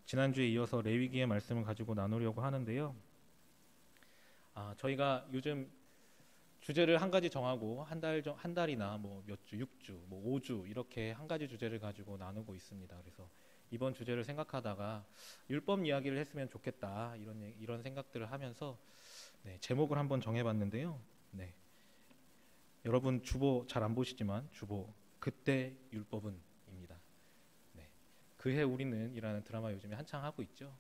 지난주에 이어서 레위기의 말씀을 가지고 나누려고 하는데요. 저희가 요즘 주제를 한 가지 정하고 한 달이나 뭐 몇 주, 6주, 뭐 5주 이렇게 한 가지 주제를 가지고 나누고 있습니다. 그래서 이번 주제를 생각하다가 율법 이야기를 했으면 좋겠다 이런 생각들을 하면서 제목을 한번 정해봤는데요. 여러분 주보 잘 안 보시지만 주보 그때 율법은입니다. 그해 우리는 이라는 드라마 요즘에 한창 하고 있죠.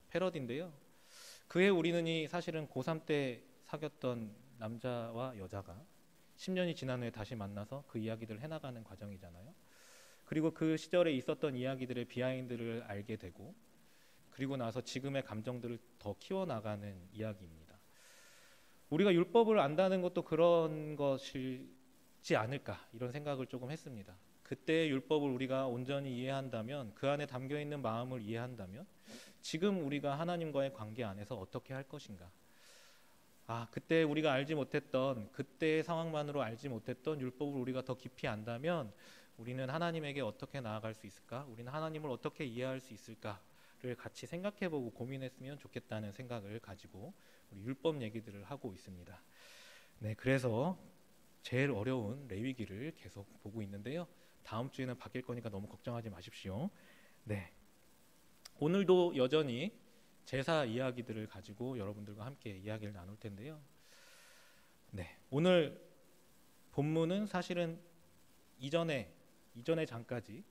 패러디인데요. 그해 우리는이 사실은 고3 때 사귀었던 남자와 여자가 10년이 지난 후에 다시 만나서 그 이야기들을 해나가는 과정이잖아요. 그리고 그 시절에 있었던 이야기들의 비하인드를 알게 되고, 그리고 나서 지금의 감정들을 더 키워나가는 이야기입니다. 우리가 율법을 안다는 것도 그런 것이지 않을까 이런 생각을 조금 했습니다. 그때의 율법을 우리가 온전히 이해한다면, 그 안에 담겨있는 마음을 이해한다면 지금 우리가 하나님과의 관계 안에서 어떻게 할 것인가, 그때 우리가 알지 못했던, 그때의 상황만으로 알지 못했던 율법을 우리가 더 깊이 안다면 우리는 하나님에게 어떻게 나아갈 수 있을까, 우리는 하나님을 어떻게 이해할 수 있을까를 같이 생각해보고 고민했으면 좋겠다는 생각을 가지고 우리 율법 얘기들을 하고 있습니다. 그래서 제일 어려운 레위기를 계속 보고 있는데요. 다음 주에는 바뀔 거니까 너무 걱정하지 마십시오. 오늘도 여전히 제사 이야기들을 가지고 여러분들과 함께 이야기를 나눌 텐데요. 오늘 본문은 사실은 이전의 장까지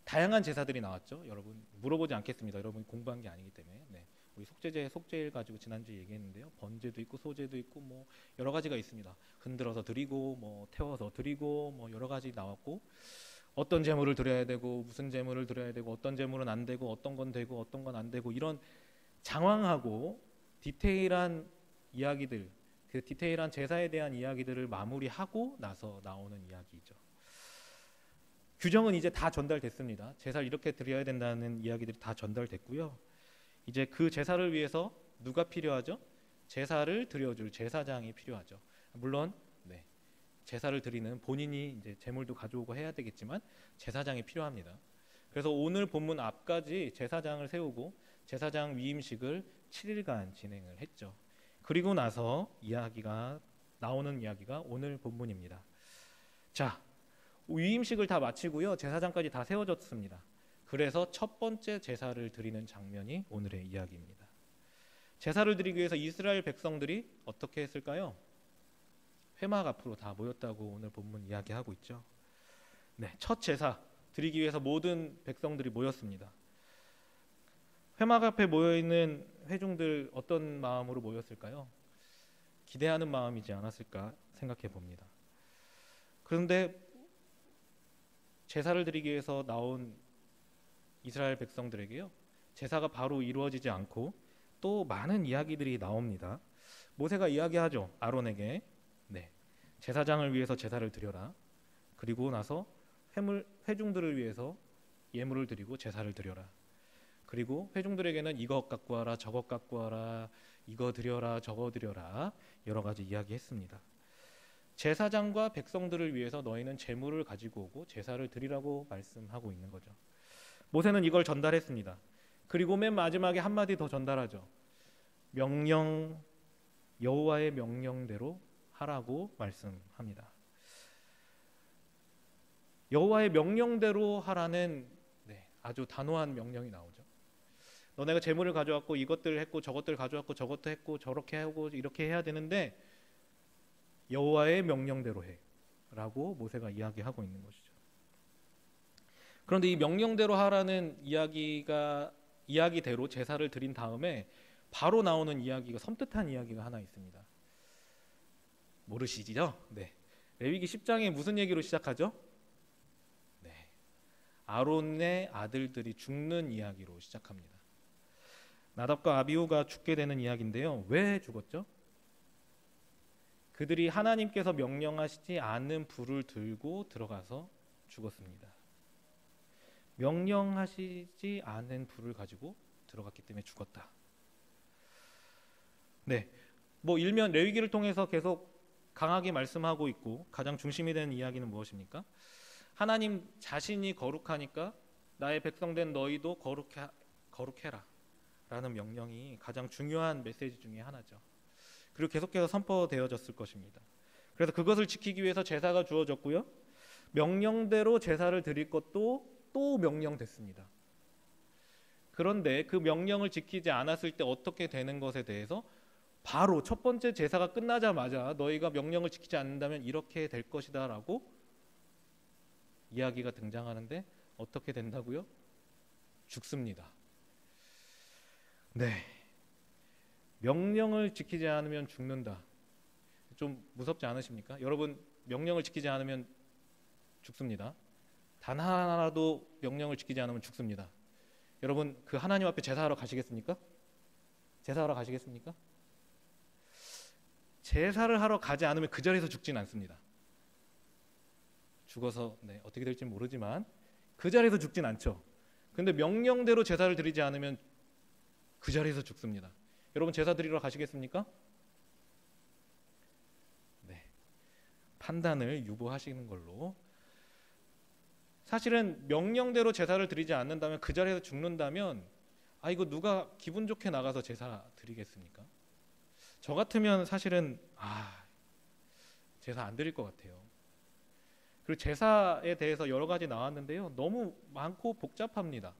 다양한 제사들이 나왔죠. 여러분 물어보지 않겠습니다. 여러분 공부한 게 아니기 때문에. 우리 속죄일 가지고 지난주에 얘기했는데요. 번제도 있고 소제도 있고 뭐 여러 가지가 있습니다. 흔들어서 드리고 뭐 태워서 드리고 뭐 여러 가지 나왔고, 어떤 제물을 드려야 되고 무슨 제물을 드려야 되고 어떤 제물은 안 되고 어떤 건 되고 어떤 건 안 되고, 이런 장황하고 디테일한 이야기들, 그 디테일한 제사에 대한 이야기들을 마무리하고 나서 나오는 이야기죠. 규정은 이제 다 전달됐습니다. 제사를 이렇게 드려야 된다는 이야기들이 다 전달됐고요. 이제 그 제사를 위해서 누가 필요하죠? 제사를 드려줄 제사장이 필요하죠. 물론 제사를 드리는 본인이 이제 제물도 가져오고 해야 되겠지만 제사장이 필요합니다. 그래서 오늘 본문 앞까지 제사장을 세우고 제사장 위임식을 7일간 진행을 했죠. 그리고 나서 나오는 이야기가 오늘 본문입니다. 자, 위임식을 다 마치고요. 제사장까지 다 세워졌습니다. 그래서 첫 번째 제사를 드리는 장면이 오늘의 이야기입니다. 제사를 드리기 위해서 이스라엘 백성들이 어떻게 했을까요? 회막 앞으로 다 모였다고 오늘 본문 이야기하고 있죠. 첫 제사 드리기 위해서 모든 백성들이 모였습니다. 회막 앞에 모여있는 회중들 어떤 마음으로 모였을까요? 기대하는 마음이지 않았을까 생각해 봅니다. 그런데 제사를 드리기 위해서 나온 이스라엘 백성들에게요, 제사가 바로 이루어지지 않고 또 많은 이야기들이 나옵니다. 모세가 이야기하죠. 아론에게 제사장을 위해서 제사를 드려라. 그리고 나서 회중들을 위해서 예물을 드리고 제사를 드려라. 그리고 회중들에게는 이것 갖고 와라, 저것 갖고 와라, 이거 드려라, 저거 드려라, 여러 가지 이야기했습니다. 제사장과 백성들을 위해서 너희는 제물을 가지고 오고 제사를 드리라고 말씀하고 있는 거죠. 모세는 이걸 전달했습니다. 그리고 맨 마지막에 한마디 더 전달하죠. 여호와의 명령대로 하라고 말씀합니다. 여호와의 명령대로 하라는 아주 단호한 명령이 나오죠. 너네가 제물을 가져왔고 이것들을 했고 저것들 가져왔고 저것도 했고 저렇게 하고 이렇게 해야 되는데 여호와의 명령대로 해 라고 모세가 이야기하고 있는 것이죠. 그런데 이 명령대로 하라는 이야기대로 제사를 드린 다음에 바로 나오는 이야기가, 섬뜩한 이야기가 하나 있습니다. 모르시죠? 레위기 10장에 무슨 얘기로 시작하죠? 아론의 아들들이 죽는 이야기로 시작합니다. 나답과 아비후가 죽게 되는 이야기인데요. 왜 죽었죠? 그들이 하나님께서 명령하시지 않은 불을 들고 들어가서 죽었습니다. 명령하시지 않은 불을 가지고 들어갔기 때문에 죽었다. 일면 레위기를 통해서 계속 강하게 말씀하고 있고 가장 중심이 되는 이야기는 무엇입니까? 하나님 자신이 거룩하니까 나의 백성된 너희도 거룩해라 라는 명령이 가장 중요한 메시지 중에 하나죠. 그리고 계속해서 선포되어졌을 것입니다. 그래서 그것을 지키기 위해서 제사가 주어졌고요. 명령대로 제사를 드릴 것도 또 명령됐습니다. 그런데 그 명령을 지키지 않았을 때 어떻게 되는 것에 대해서 바로 첫 번째 제사가 끝나자마자 너희가 명령을 지키지 않는다면 이렇게 될 것이다 라고 이야기가 등장하는데 어떻게 된다고요? 죽습니다. 네, 명령을 지키지 않으면 죽는다. 좀 무섭지 않으십니까? 여러분, 명령을 지키지 않으면 죽습니다. 단 하나라도 명령을 지키지 않으면 죽습니다. 여러분, 그 하나님 앞에 제사하러 가시겠습니까? 제사하러 가시겠습니까? 제사를 하러 가지 않으면 그 자리에서 죽진 않습니다. 죽어서 어떻게 될지 모르지만 그 자리에서 죽진 않죠. 근데 명령대로 제사를 드리지 않으면 그 자리에서 죽습니다. 여러분, 제사 드리러 가시겠습니까? 네, 판단을 유보하시는 걸로. 사실은 명령대로 제사를 드리지 않는다면, 그 자리에서 죽는다면 이거 누가 기분 좋게 나가서 제사 드리겠습니까? 저 같으면 사실은 제사 안 드릴 것 같아요. 그리고 제사에 대해서 여러 가지 나왔는데요, 너무 많고 복잡합니다.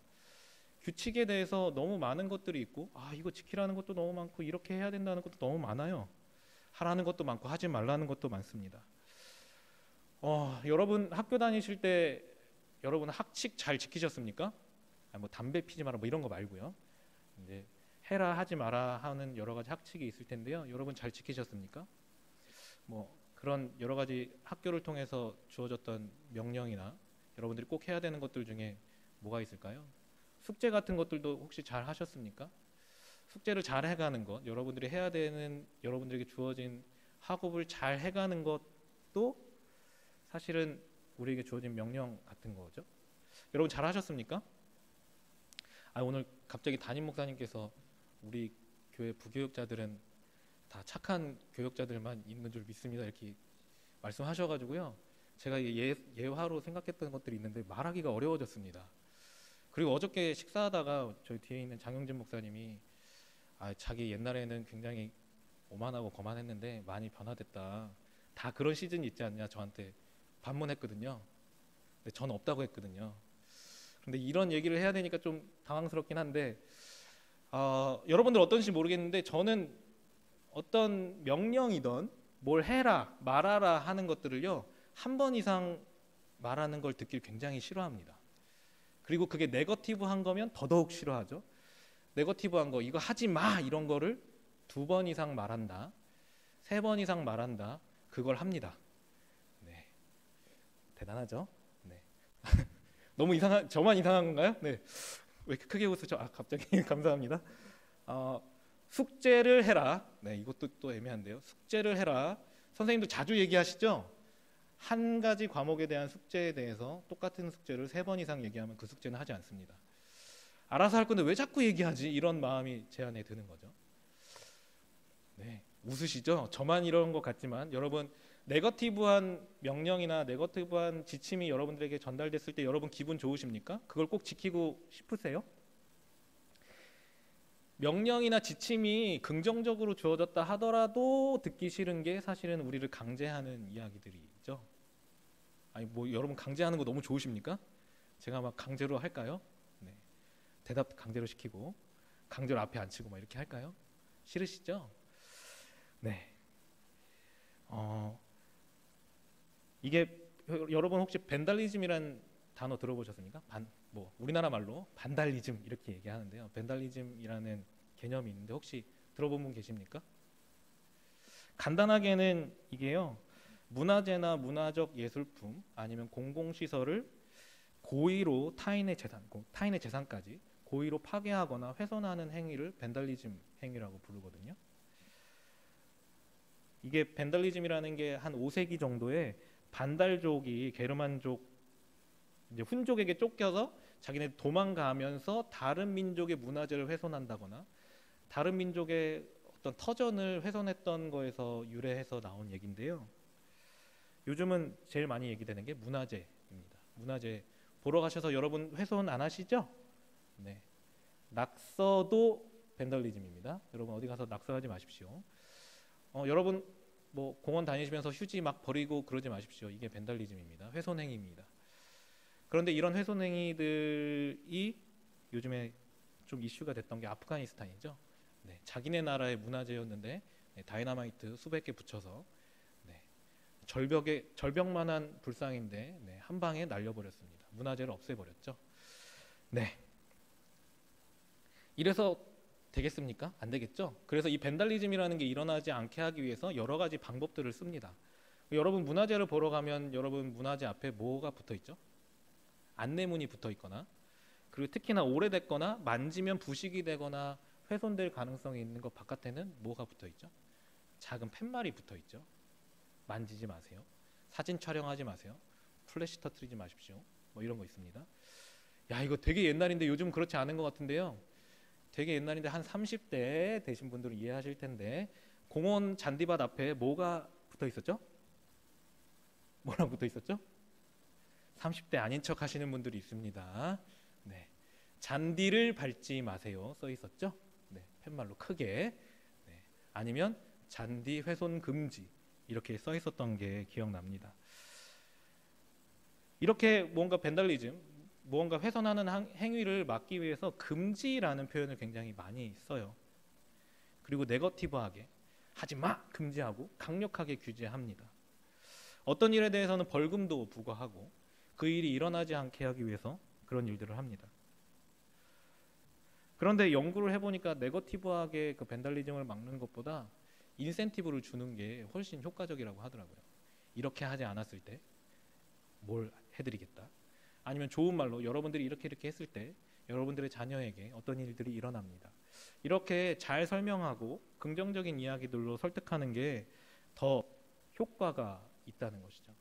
규칙에 대해서 너무 많은 것들이 있고 이거 지키라는 것도 너무 많고 이렇게 해야 된다는 것도 너무 많아요. 하라는 것도 많고 하지 말라는 것도 많습니다. 여러분 학교 다니실 때 여러분 학칙 잘 지키셨습니까? 뭐 담배 피지 마라 뭐 이런 거 말고요. 이제 해라 하지 마라 하는 여러 가지 학칙이 있을 텐데요. 여러분 잘 지키셨습니까? 뭐 그런 여러 가지 학교를 통해서 주어졌던 명령이나 여러분들이 꼭 해야 되는 것들 중에 뭐가 있을까요? 숙제 같은 것들도 혹시 잘 하셨습니까? 숙제를 잘 해가는 것, 여러분들이 해야 되는, 여러분들에게 주어진 학업을 잘 해가는 것도 사실은 우리에게 주어진 명령 같은 거죠. 여러분 잘 하셨습니까? 오늘 갑자기 담임 목사님께서 우리 교회 부교육자들은 다 착한 교육자들만 있는 줄 믿습니다 이렇게 말씀하셔가지고요, 제가 예화로 생각했던 것들이 있는데 말하기가 어려워졌습니다. 그리고 어저께 식사하다가 저희 뒤에 있는 장영진 목사님이 자기 옛날에는 굉장히 오만하고 거만했는데 많이 변화됐다, 다 그런 시즌이 있지 않냐 저한테 반문했거든요. 근데 전 없다고 했거든요. 근데 이런 얘기를 해야 되니까 좀 당황스럽긴 한데 여러분들 어떤지 모르겠는데 저는 어떤 명령이든 뭘 해라 말하라 하는 것들을요 한 번 이상 말하는 걸 듣길 굉장히 싫어합니다. 그리고 그게 네거티브한 거면 더더욱 싫어하죠. 네거티브한 거, 이거 하지 마 이런 거를 2번 이상 말한다, 3번 이상 말한다, 그걸 합니다. 네, 대단하죠? 네. 너무 저만 이상한 건가요? 네. 왜 이렇게 크게 웃으죠? 갑자기 감사합니다. 숙제를 해라. 네, 이것도 또 애매한데요. 숙제를 해라. 선생님도 자주 얘기하시죠? 한 가지 과목에 대한 숙제에 대해서 똑같은 숙제를 3번 이상 얘기하면 그 숙제는 하지 않습니다. 알아서 할 건데 왜 자꾸 얘기하지? 이런 마음이 제 안에 드는 거죠. 네, 웃으시죠? 저만 이런 것 같지만 여러분, 네거티브한 명령이나 네거티브한 지침이 여러분들에게 전달됐을 때 여러분 기분 좋으십니까? 그걸 꼭 지키고 싶으세요? 명령이나 지침이 긍정적으로 주어졌다 하더라도 듣기 싫은 게 사실은 우리를 강제하는 이야기들이죠. 뭐 여러분 강제하는 거 너무 좋으십니까? 제가 막 강제로 할까요? 네. 대답 강제로 시키고 강제로 앞에 앉히고 막 이렇게 할까요? 싫으시죠? 네. 이게 여러분 혹시 벤달리즘이란 단어 들어보셨습니까? 뭐 우리나라 말로 반달리즘 이렇게 얘기하는데요. 벤달리즘이라는 개념이 있는데 혹시 들어본 분 계십니까? 간단하게는 이게요, 문화재나 문화적 예술품 아니면 공공시설을 고의로 타인의 재산까지 고의로 파괴하거나 훼손하는 행위를 벤달리즘 행위라고 부르거든요. 이게 벤달리즘이라는 게 한 5세기 정도에 반달족이 게르만족 이제 훈족에게 쫓겨서 자기네 도망가면서 다른 민족의 문화재를 훼손한다거나 다른 민족의 어떤 터전을 훼손했던 거에서 유래해서 나온 얘기인데요. 요즘은 제일 많이 얘기되는 게 문화재입니다. 문화재 보러 가셔서 여러분 훼손 안 하시죠? 네. 낙서도 밴달리즘입니다. 여러분 어디 가서 낙서하지 마십시오. 여러분 뭐 공원 다니시면서 휴지 막 버리고 그러지 마십시오. 이게 밴달리즘입니다. 훼손행위입니다. 그런데 이런 훼손행위들이 요즘에 좀 이슈가 됐던 게 아프가니스탄이죠. 네, 자기네 나라의 문화재였는데 다이너마이트 수백 개 붙여서 절벽만한 불상인데 한 방에 날려버렸습니다. 문화재를 없애버렸죠. 네, 이래서 되겠습니까? 안 되겠죠. 그래서 이 밴달리즘이라는 게 일어나지 않게 하기 위해서 여러 가지 방법들을 씁니다. 여러분 문화재를 보러 가면 여러분 문화재 앞에 뭐가 붙어 있죠? 안내문이 붙어 있거나, 그리고 특히나 오래됐거나 만지면 부식이 되거나 훼손될 가능성이 있는 것 바깥에는 뭐가 붙어 있죠? 작은 팻말이 붙어 있죠. 만지지 마세요. 사진 촬영하지 마세요. 플래시 터뜨리지 마십시오. 뭐 이런 거 있습니다. 야, 이거 되게 옛날인데 요즘 그렇지 않은 것 같은데요. 되게 옛날인데 한 30대 되신 분들은 이해하실 텐데, 공원 잔디밭 앞에 뭐가 붙어 있었죠? 뭐랑 붙어 있었죠? 30대 아닌 척 하시는 분들이 있습니다. 네. 잔디를 밟지 마세요 써 있었죠? 네, 팻말로 크게. 네. 아니면 잔디 훼손 금지 이렇게 써 있었던 게 기억납니다. 이렇게 뭔가 밴달리즘, 무언가 훼손하는 행위를 막기 위해서 금지라는 표현을 굉장히 많이 써요. 그리고 네거티브하게 하지 마! 금지하고 강력하게 규제합니다. 어떤 일에 대해서는 벌금도 부과하고 그 일이 일어나지 않게 하기 위해서 그런 일들을 합니다. 그런데 연구를 해보니까 네거티브하게 그 밴달리즘을 막는 것보다 인센티브를 주는 게 훨씬 효과적이라고 하더라고요. 이렇게 하지 않았을 때 뭘 해드리겠다. 아니면 좋은 말로 여러분들이 이렇게 했을 때 여러분들의 자녀에게 어떤 일들이 일어납니다. 이렇게 잘 설명하고 긍정적인 이야기들로 설득하는 게 더 효과가 있다는 것이죠.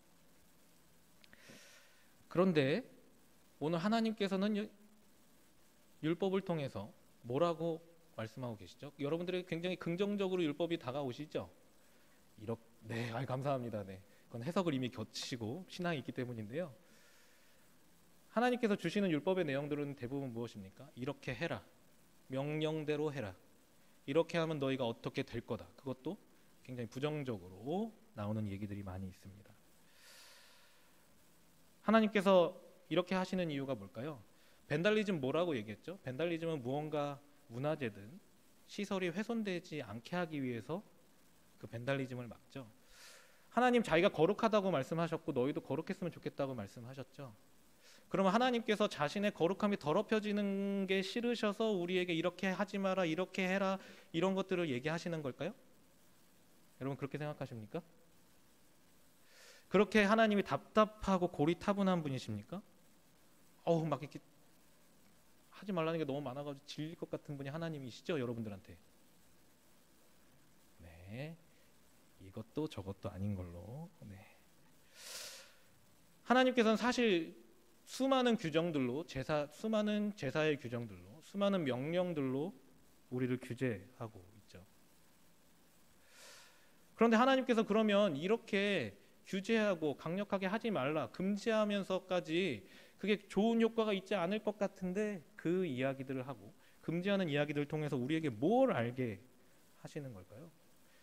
그런데 오늘 하나님께서는 율법을 통해서 뭐라고 말씀하고 계시죠? 여러분들에게 굉장히 긍정적으로 율법이 다가오시죠? 네, 감사합니다. 네, 그건 해석을 이미 거치고 신앙이 있기 때문인데요. 하나님께서 주시는 율법의 내용들은 대부분 무엇입니까? 이렇게 해라. 명령대로 해라. 이렇게 하면 너희가 어떻게 될 거다. 그것도 굉장히 부정적으로 나오는 얘기들이 많이 있습니다. 하나님께서 이렇게 하시는 이유가 뭘까요? 밴달리즘 뭐라고 얘기했죠? 밴달리즘은 무언가 문화재든 시설이 훼손되지 않게 하기 위해서 그 밴달리즘을 막죠. 하나님 자기가 거룩하다고 말씀하셨고 너희도 거룩했으면 좋겠다고 말씀하셨죠. 그러면 하나님께서 자신의 거룩함이 더럽혀지는 게 싫으셔서 우리에게 이렇게 하지 마라, 이렇게 해라 이런 것들을 얘기하시는 걸까요? 여러분 그렇게 생각하십니까? 그렇게 하나님이 답답하고 고리타분한 분이십니까? 막 이렇게 하지 말라는 게 너무 많아가지고 질릴 것 같은 분이 하나님이시죠, 여러분들한테. 네, 이것도 저것도 아닌 걸로. 네. 하나님께서는 사실 수많은 규정들로 수많은 제사의 규정들로 수많은 명령들로 우리를 규제하고 있죠. 그런데 하나님께서 그러면 이렇게 규제하고 강력하게 하지 말라 금지하면서까지 그게 좋은 효과가 있지 않을 것 같은데 그 이야기들을 하고 금지하는 이야기들을 통해서 우리에게 뭘 알게 하시는 걸까요?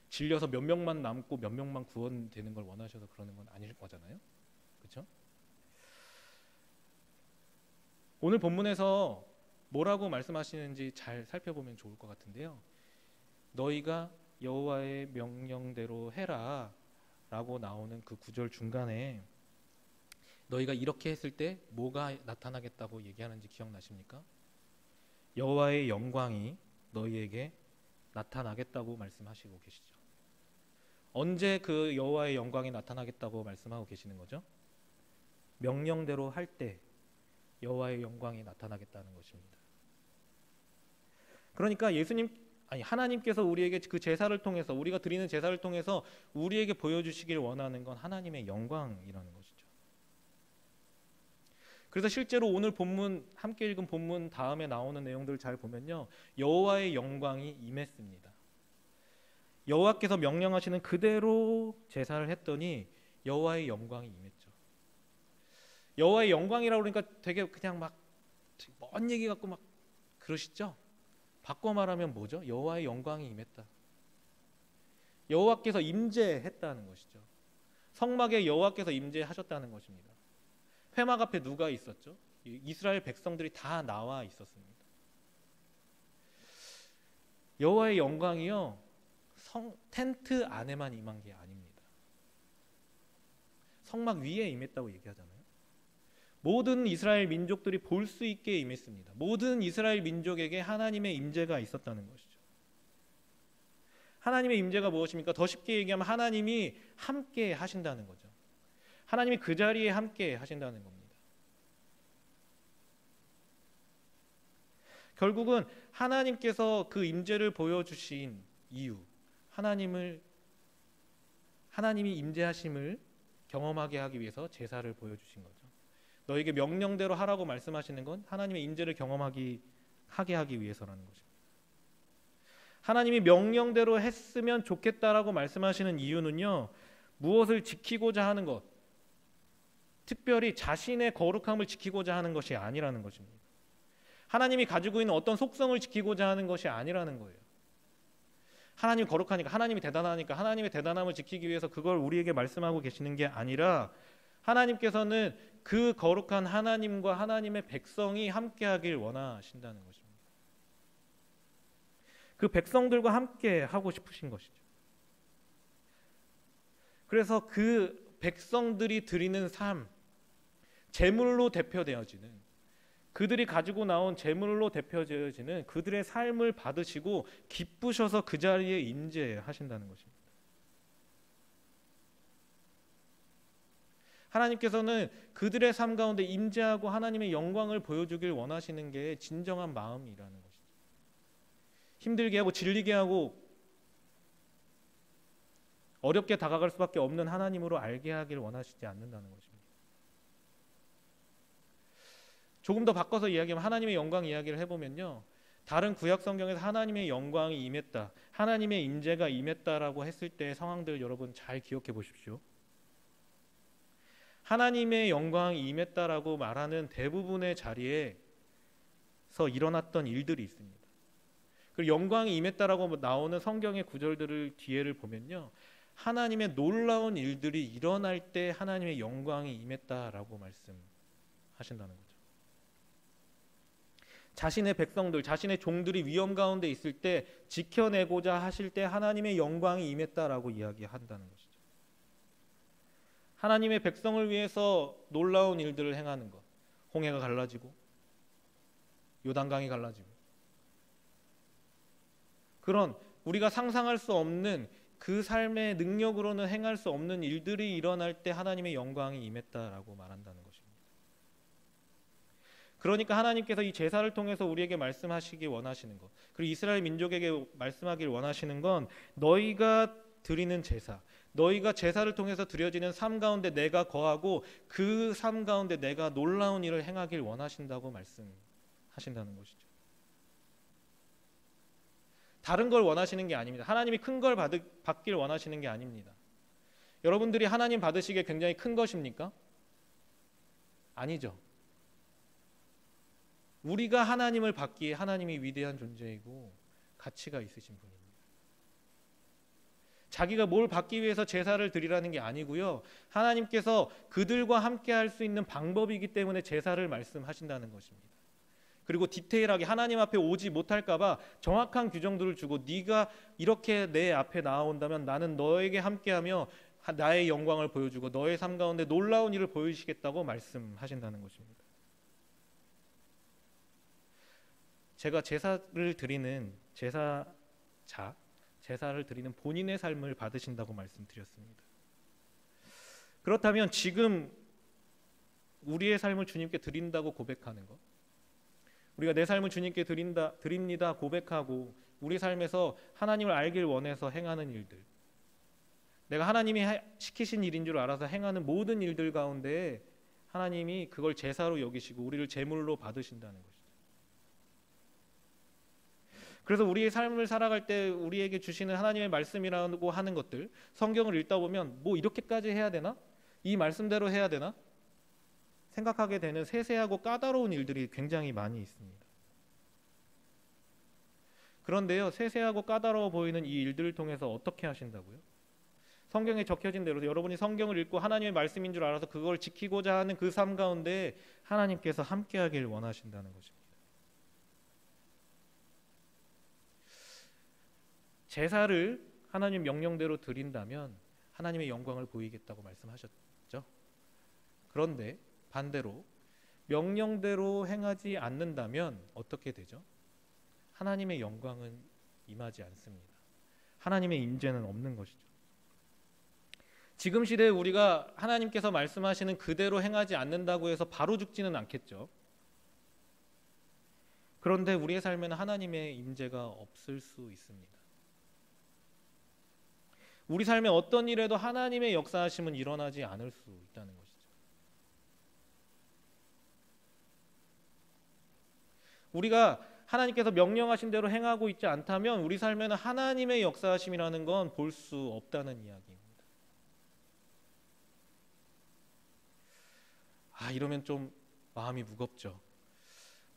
질려서 몇 명만 남고 몇 명만 구원되는 걸 원하셔서 그러는 건 아닐 거잖아요. 그렇죠? 오늘 본문에서 뭐라고 말씀하시는지 잘 살펴보면 좋을 것 같은데요. 너희가 여호와의 명령대로 해라 라고 나오는 그 구절 중간에 너희가 이렇게 했을 때 뭐가 나타나겠다고 얘기하는지 기억나십니까? 여호와의 영광이 너희에게 나타나겠다고 말씀하시고 계시죠. 언제 그 여호와의 영광이 나타나겠다고 말씀하고 계시는 거죠? 명령대로 할 때 여호와의 영광이 나타나겠다는 것입니다. 그러니까 하나님께서 우리에게 그 제사를 통해서 우리가 드리는 제사를 통해서 우리에게 보여주시길 원하는 건 하나님의 영광이라는 것이죠. 그래서 실제로 오늘 본문 함께 읽은 본문 다음에 나오는 내용들을 잘 보면요, 여호와의 영광이 임했습니다. 여호와께서 명령하시는 그대로 제사를 했더니 여호와의 영광이 임했죠. 여호와의 영광이라고 그러니까 되게 그냥 막 먼 얘기 같고 막 그러시죠? 바꿔 말하면 뭐죠? 여호와의 영광이 임했다. 여호와께서 임재했다는 것이죠. 성막에 여호와께서 임재하셨다는 것입니다. 회막 앞에 누가 있었죠? 이스라엘 백성들이 다 나와 있었습니다. 여호와의 영광이요, 텐트 안에만 임한 게 아닙니다. 성막 위에 임했다고 얘기하잖아요. 모든 이스라엘 민족들이 볼 수 있게 임했습니다. 모든 이스라엘 민족에게 하나님의 임재가 있었다는 것이죠. 하나님의 임재가 무엇입니까? 더 쉽게 얘기하면 하나님이 함께 하신다는 거죠. 하나님이 그 자리에 함께 하신다는 겁니다. 결국은 하나님께서 그 임재를 보여주신 이유, 하나님이 임재하심을 경험하게 하기 위해서 제사를 보여주신 거죠. 너에게 명령대로 하라고 말씀하시는 건 하나님의 임재를 경험하게 하기 위해서라는 것입니다. 하나님이 명령대로 했으면 좋겠다라고 말씀하시는 이유는요, 무엇을 지키고자 하는 것, 특별히 자신의 거룩함을 지키고자 하는 것이 아니라는 것입니다. 하나님이 가지고 있는 어떤 속성을 지키고자 하는 것이 아니라는 거예요. 하나님이 거룩하니까, 하나님이 대단하니까 하나님의 대단함을 지키기 위해서 그걸 우리에게 말씀하고 계시는 게 아니라, 하나님께서는 그 거룩한 하나님과 하나님의 백성이 함께하길 원하신다는 것입니다. 그 백성들과 함께 하고 싶으신 것이죠. 그래서 그 백성들이 드리는 삶, 제물로 대표되어지는, 그들이 가지고 나온 제물로 대표되어지는 그들의 삶을 받으시고 기쁘셔서 그 자리에 임재하신다는 것입니다. 하나님께서는 그들의 삶 가운데 임재하고 하나님의 영광을 보여주길 원하시는 게 진정한 마음이라는 것이죠. 힘들게 하고 질리게 하고 어렵게 다가갈 수밖에 없는 하나님으로 알게 하길 원하시지 않는다는 것입니다. 조금 더 바꿔서 이야기하면 하나님의 영광 이야기를 해보면요, 다른 구약 성경에서 하나님의 영광이 임했다, 하나님의 임재가 임했다라고 했을 때의 상황들 여러분 잘 기억해 보십시오. 하나님의 영광이 임했다라고 말하는 대부분의 자리에서 일어났던 일들이 있습니다. 그리고 영광이 임했다라고 나오는 성경의 구절들을 뒤에를 보면요, 하나님의 놀라운 일들이 일어날 때 하나님의 영광이 임했다라고 말씀하신다는 거죠. 자신의 백성들, 자신의 종들이 위험 가운데 있을 때 지켜내고자 하실 때 하나님의 영광이 임했다라고 이야기한다는 것이죠. 하나님의 백성을 위해서 놀라운 일들을 행하는 것, 홍해가 갈라지고 요단강이 갈라지고, 그런 우리가 상상할 수 없는 그 삶의 능력으로는 행할 수 없는 일들이 일어날 때 하나님의 영광이 임했다라고 말한다는 것입니다. 그러니까 하나님께서 이 제사를 통해서 우리에게 말씀하시기 원하시는 것, 그리고 이스라엘 민족에게 말씀하길 원하시는 건, 너희가 드리는 제사, 너희가 제사를 통해서 드려지는 삶 가운데 내가 거하고 그 삶 가운데 내가 놀라운 일을 행하길 원하신다고 말씀하신다는 것이죠. 다른 걸 원하시는 게 아닙니다. 하나님이 큰 걸 받길 원하시는 게 아닙니다. 여러분들이 하나님 받으시기에 굉장히 큰 것입니까? 아니죠. 우리가 하나님을 받기에 하나님이 위대한 존재이고 가치가 있으신 분입니다. 자기가 뭘 받기 위해서 제사를 드리라는 게 아니고요, 하나님께서 그들과 함께 할 수 있는 방법이기 때문에 제사를 말씀하신다는 것입니다. 그리고 디테일하게 하나님 앞에 오지 못할까 봐 정확한 규정들을 주고, 네가 이렇게 내 앞에 나아온다면 나는 너에게 함께하며 나의 영광을 보여주고 너의 삶 가운데 놀라운 일을 보여주시겠다고 말씀하신다는 것입니다. 제가 제사를 드리는 제사를 드리는 본인의 삶을 받으신다고 말씀드렸습니다. 그렇다면 지금 우리의 삶을 주님께 드린다고 고백하는 것, 우리가 내 삶을 주님께 드립니다 고백하고 우리 삶에서 하나님을 알길 원해서 행하는 일들, 내가 하나님이 시키신 일인 줄 알아서 행하는 모든 일들 가운데 하나님이 그걸 제사로 여기시고 우리를 제물로 받으신다는 것이죠. 그래서 우리의 삶을 살아갈 때 우리에게 주시는 하나님의 말씀이라고 하는 것들, 성경을 읽다 보면 뭐 이렇게까지 해야 되나? 이 말씀대로 해야 되나? 생각하게 되는 세세하고 까다로운 일들이 굉장히 많이 있습니다. 그런데요, 세세하고 까다로워 보이는 이 일들을 통해서 어떻게 하신다고요? 성경에 적혀진 대로 여러분이 성경을 읽고 하나님의 말씀인 줄 알아서 그걸 지키고자 하는 그 삶 가운데 하나님께서 함께하길 원하신다는 것입니다. 제사를 하나님 명령대로 드린다면 하나님의 영광을 보이겠다고 말씀하셨죠. 그런데 반대로 명령대로 행하지 않는다면 어떻게 되죠? 하나님의 영광은 임하지 않습니다. 하나님의 임재는 없는 것이죠. 지금 시대에 우리가 하나님께서 말씀하시는 그대로 행하지 않는다고 해서 바로 죽지는 않겠죠. 그런데 우리의 삶에는 하나님의 임재가 없을 수 있습니다. 우리 삶에 어떤 일에도 하나님의 역사하심은 일어나지 않을 수 있다는 것이죠. 우리가 하나님께서 명령하신 대로 행하고 있지 않다면 우리 삶에는 하나님의 역사하심이라는 건 볼 수 없다는 이야기입니다. 이러면 좀 마음이 무겁죠.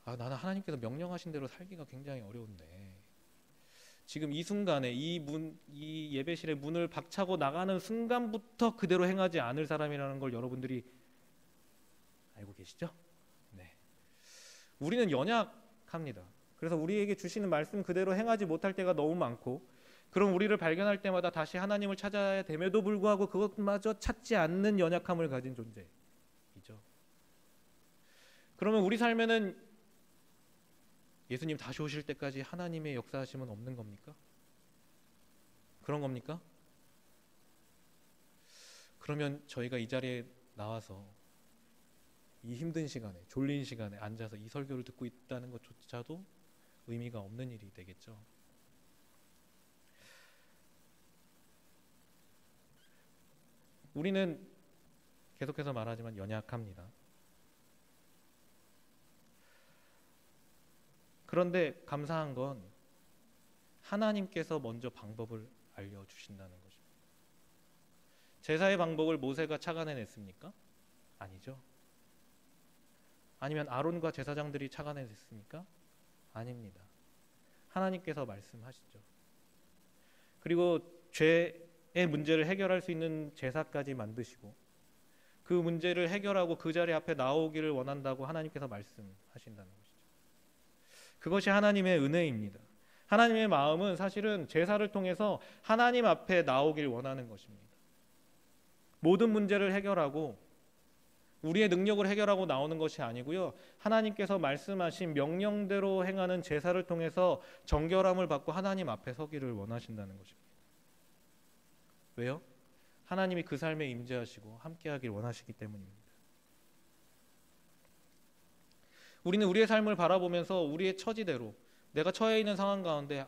나는 하나님께서 명령하신 대로 살기가 굉장히 어려운데 지금 이 순간에 이 예배실의 문을 박차고 나가는 순간부터 그대로 행하지 않을 사람이라는 걸 여러분들이 알고 계시죠? 네. 우리는 연약합니다. 그래서 우리에게 주시는 말씀 그대로 행하지 못할 때가 너무 많고, 그럼 우리를 발견할 때마다 다시 하나님을 찾아야 됨에도 불구하고 그것마저 찾지 않는 연약함을 가진 존재이죠. 그러면 우리 삶에는 예수님 다시 오실 때까지 하나님의 역사하심은 없는 겁니까? 그런 겁니까? 그러면 저희가 이 자리에 나와서 이 힘든 시간에, 졸린 시간에 앉아서 이 설교를 듣고 있다는 것조차도 의미가 없는 일이 되겠죠. 우리는 계속해서 말하지만 연약합니다. 그런데 감사한 건 하나님께서 먼저 방법을 알려주신다는 것입니다. 제사의 방법을 모세가 착안해냈습니까? 아니죠. 아니면 아론과 제사장들이 착안해냈습니까? 아닙니다. 하나님께서 말씀하시죠. 그리고 죄의 문제를 해결할 수 있는 제사까지 만드시고 그 문제를 해결하고 그 자리 앞에 나오기를 원한다고 하나님께서 말씀하신다는 것이죠. 그것이 하나님의 은혜입니다. 하나님의 마음은 사실은 제사를 통해서 하나님 앞에 나오길 원하는 것입니다. 모든 문제를 해결하고 우리의 능력을 해결하고 나오는 것이 아니고요. 하나님께서 말씀하신 명령대로 행하는 제사를 통해서 정결함을 받고 하나님 앞에 서기를 원하신다는 것입니다. 왜요? 하나님이 그 삶에 임재하시고 함께하길 원하시기 때문입니다. 우리는 우리의 삶을 바라보면서 우리의 처지대로 내가 처해 있는 상황 가운데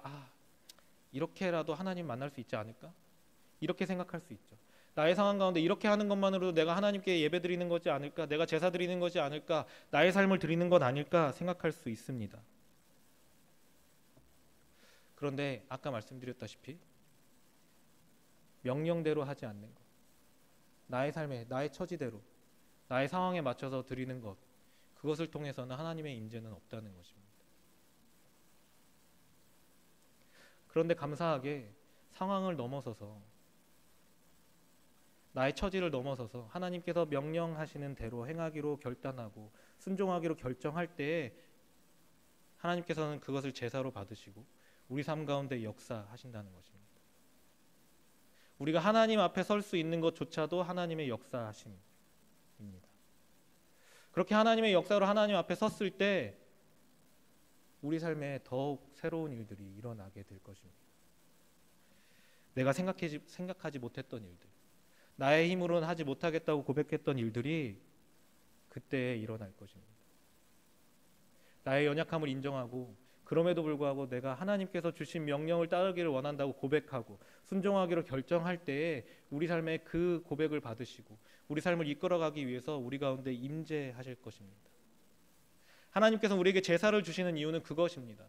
이렇게라도 하나님 만날 수 있지 않을까? 이렇게 생각할 수 있죠. 나의 상황 가운데 이렇게 하는 것만으로도 내가 하나님께 예배 드리는 것이 아닐까? 내가 제사 드리는 것이 아닐까? 나의 삶을 드리는 것 아닐까? 생각할 수 있습니다. 그런데 아까 말씀드렸다시피 명령대로 하지 않는 것, 나의 삶에, 나의 처지대로, 나의 상황에 맞춰서 드리는 것, 그것을 통해서는 하나님의 임재는 없다는 것입니다. 그런데 감사하게 상황을 넘어서서 나의 처지를 넘어서서 하나님께서 명령하시는 대로 행하기로 결단하고 순종하기로 결정할 때에 하나님께서는 그것을 제사로 받으시고 우리 삶 가운데 역사하신다는 것입니다. 우리가 하나님 앞에 설 수 있는 것조차도 하나님의 역사하심입니다. 그렇게 하나님의 역사로 하나님 앞에 섰을 때 우리 삶에 더욱 새로운 일들이 일어나게 될 것입니다. 내가 생각하지 못했던 일들, 나의 힘으로는 하지 못하겠다고 고백했던 일들이 그때 일어날 것입니다. 나의 연약함을 인정하고 그럼에도 불구하고 내가 하나님께서 주신 명령을 따르기를 원한다고 고백하고 순종하기로 결정할 때에 우리 삶에 그 고백을 받으시고 우리 삶을 이끌어가기 위해서 우리 가운데 임재하실 것입니다. 하나님께서 우리에게 제사를 주시는 이유는 그것입니다.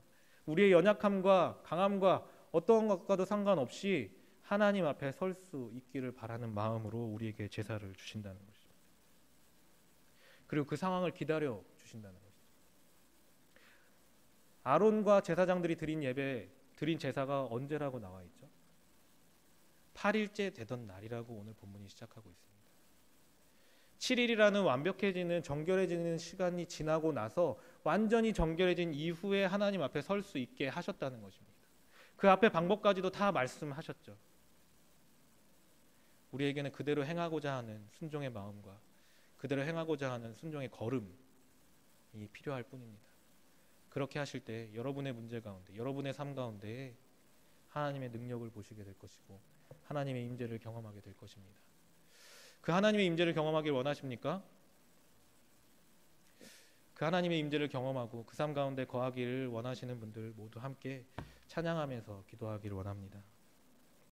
우리의 연약함과 강함과 어떤 것과도 상관없이 하나님 앞에 설 수 있기를 바라는 마음으로 우리에게 제사를 주신다는 것입니다. 그리고 그 상황을 기다려 주신다는 것입니다. 아론과 제사장들이 드린 예배 드린 제사가 언제라고 나와 있죠? 8일째 되던 날이라고 오늘 본문이 시작하고 있습니다. 7일이라는 완벽해지는 정결해지는 시간이 지나고 나서 완전히 정결해진 이후에 하나님 앞에 설 수 있게 하셨다는 것입니다. 그 앞에 방법까지도 다 말씀하셨죠. 우리에게는 그대로 행하고자 하는 순종의 마음과 그대로 행하고자 하는 순종의 걸음이 필요할 뿐입니다. 그렇게 하실 때 여러분의 문제 가운데, 여러분의 삶 가운데 하나님의 능력을 보시게 될 것이고 하나님의 임재를 경험하게 될 것입니다. 그 하나님의 임재를 경험하길 원하십니까? 그 하나님의 임재를 경험하고 그 삶 가운데 거하기를 원하시는 분들 모두 함께 찬양하면서 기도하기를 원합니다.